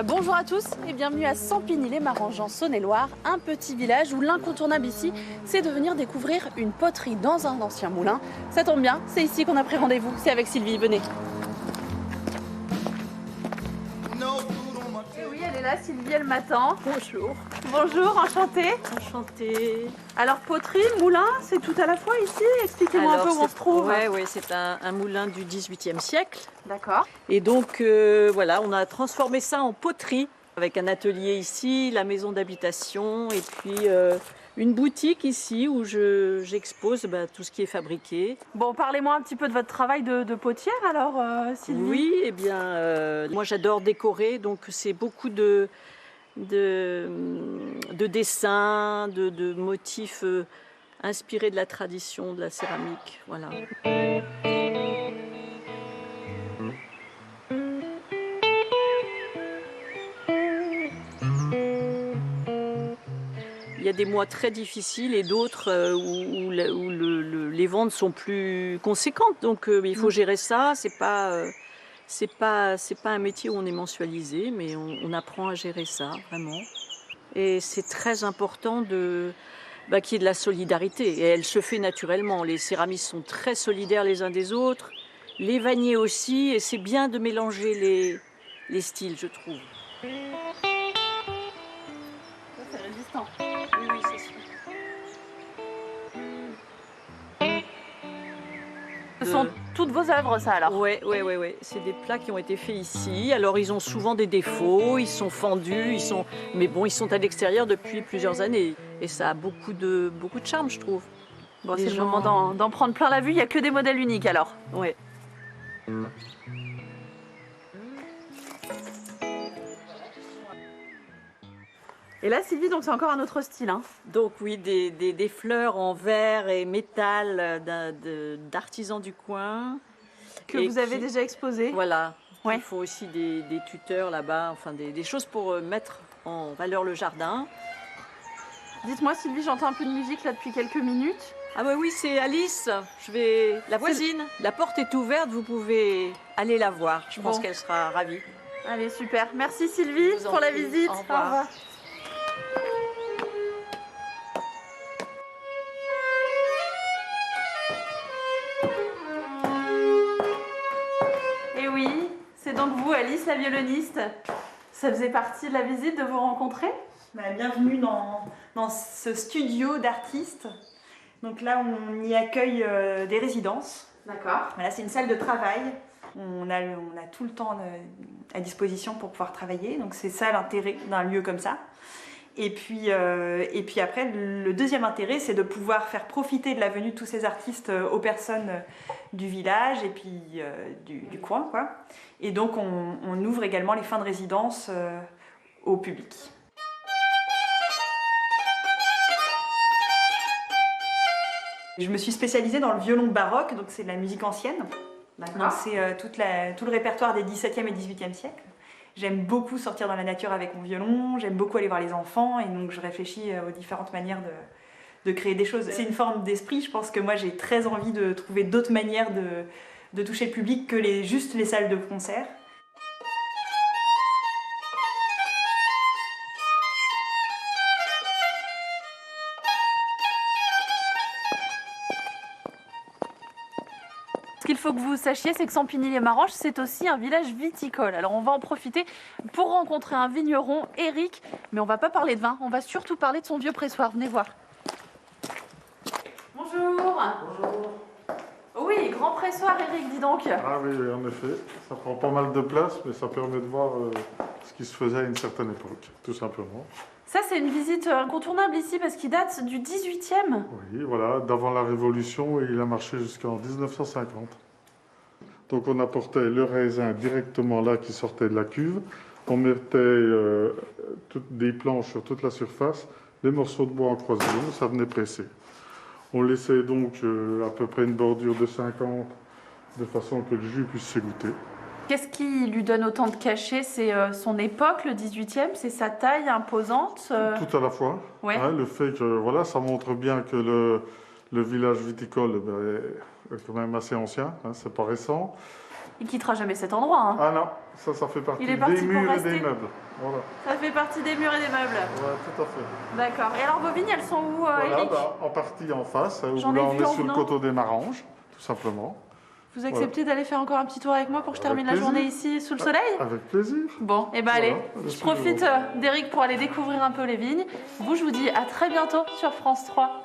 Bonjour à tous et bienvenue à Sampigny-les-Maranges en Saône-et-Loire, un petit village où l'incontournable ici, c'est de venir découvrir une poterie dans un ancien moulin. Ça tombe bien, c'est ici qu'on a pris rendez-vous, c'est avec Sylvie, venez. Et oui, elle est là, Sylvie, elle m'attend. Bonjour. Bonjour, enchantée. Enchantée. Alors poterie, moulin, c'est tout à la fois ici. Expliquez-moi un peu où on se trouve. Oui, c'est un moulin du XVIIIe siècle. D'accord. Et donc, voilà, on a transformé ça en poterie avec un atelier ici, la maison d'habitation et puis une boutique ici où j'expose tout ce qui est fabriqué. Bon, parlez-moi un petit peu de votre travail de potière alors, Sylvie. Oui, eh bien, moi j'adore décorer, donc c'est beaucoup de dessins, de motifs inspirés de la tradition de la céramique. Voilà. Il y a des mois très difficiles et d'autres où les ventes sont plus conséquentes. Donc il faut gérer ça. C'est pas un métier où on est mensualisé, mais on apprend à gérer ça vraiment. Et c'est très important qu'il y ait de la solidarité. Et elle se fait naturellement. Les céramistes sont très solidaires les uns des autres. Les vanniers aussi. Et c'est bien de mélanger les styles, je trouve. C'est résistant. Oui, c'est sûr. Ce sont toutes vos œuvres, ça alors? Oui. C'est des plats qui ont été faits ici. Alors, ils ont souvent des défauts, ils sont fendus, mais bon, ils sont à l'extérieur depuis plusieurs années. Et ça a beaucoup de charme, je trouve. Bon, c'est le moment d'en prendre plein la vue. Il n'y a que des modèles uniques alors? Oui. Et là, Sylvie, donc c'est encore un autre style, hein? Donc oui, des fleurs en verre et métal d'artisans du coin. Que vous avez déjà exposé. Voilà. Ouais. Il faut aussi des tuteurs là-bas, enfin des choses pour mettre en valeur le jardin. Dites-moi, Sylvie, j'entends un peu de musique là depuis quelques minutes. Ah bah oui, c'est Alice. La voisine. La porte est ouverte, vous pouvez aller la voir. Je pense qu'elle sera ravie. Allez, super. Merci Sylvie pour la visite. Au revoir. Au revoir. Et oui, c'est donc vous, Alice, la violoniste. Ça faisait partie de la visite de vous rencontrer? Bienvenue dans ce studio d'artistes. Donc là, on y accueille des résidences. D'accord. Voilà, c'est une salle de travail. On a tout le temps à disposition pour pouvoir travailler. Donc c'est ça l'intérêt d'un lieu comme ça. Et puis après, le deuxième intérêt, c'est de pouvoir faire profiter de la venue de tous ces artistes aux personnes du village et puis du coin, quoi. Et donc on ouvre également les fins de résidence au public. Je me suis spécialisée dans le violon baroque, donc c'est de la musique ancienne. Donc c'est tout le répertoire des XVIIe et XVIIIe siècles. J'aime beaucoup sortir dans la nature avec mon violon, j'aime beaucoup aller voir les enfants et donc je réfléchis aux différentes manières de créer des choses. C'est une forme d'esprit, je pense que moi j'ai très envie de trouver d'autres manières de toucher le public que juste les salles de concert. Ce qu'il faut que vous sachiez, c'est que Sampigny-les-Maranges, c'est aussi un village viticole. Alors on va en profiter pour rencontrer un vigneron, Eric. Mais on va pas parler de vin, on va surtout parler de son vieux pressoir. Venez voir. Bonjour. Bonjour. Oui, grand pressoir, Eric, dis donc. Ah oui, en effet, ça prend pas mal de place, mais ça permet de voir ce qui se faisait à une certaine époque, tout simplement. Ça, c'est une visite incontournable ici parce qu'il date du 18e. Oui, voilà, d'avant la Révolution, et il a marché jusqu'en 1950. Donc on apportait le raisin directement là qui sortait de la cuve, on mettait des planches sur toute la surface, des morceaux de bois en croisillon, ça venait presser. On laissait donc à peu près une bordure de 50 de façon que le jus puisse s'égoutter. Qu'est-ce qui lui donne autant de cachet? C'est son époque, le 18e, c'est sa taille imposante Tout à la fois. Ouais. Hein, le fait que voilà, ça montre bien que le village viticole est quand même assez ancien, hein, c'est pas récent. Il quittera jamais cet endroit. Hein. Ah non, ça fait partie Il est parti des pour murs et rester. des meubles. Voilà. Ça fait partie des murs et des meubles. Ouais, tout à fait. D'accord. Et alors vos vignes, elles sont où, Voilà, Eric? en partie en face, où J'en là ai on vu est en sur le venant. coteau des Maranges, tout simplement. Vous acceptez d'aller faire encore un petit tour avec moi pour que je Avec termine la plaisir. journée ici sous le soleil? Avec plaisir. Bon, et ben Voilà, allez, je je suis profite heureux. d'Eric pour aller découvrir un peu les vignes. Vous, je vous dis à très bientôt sur France 3.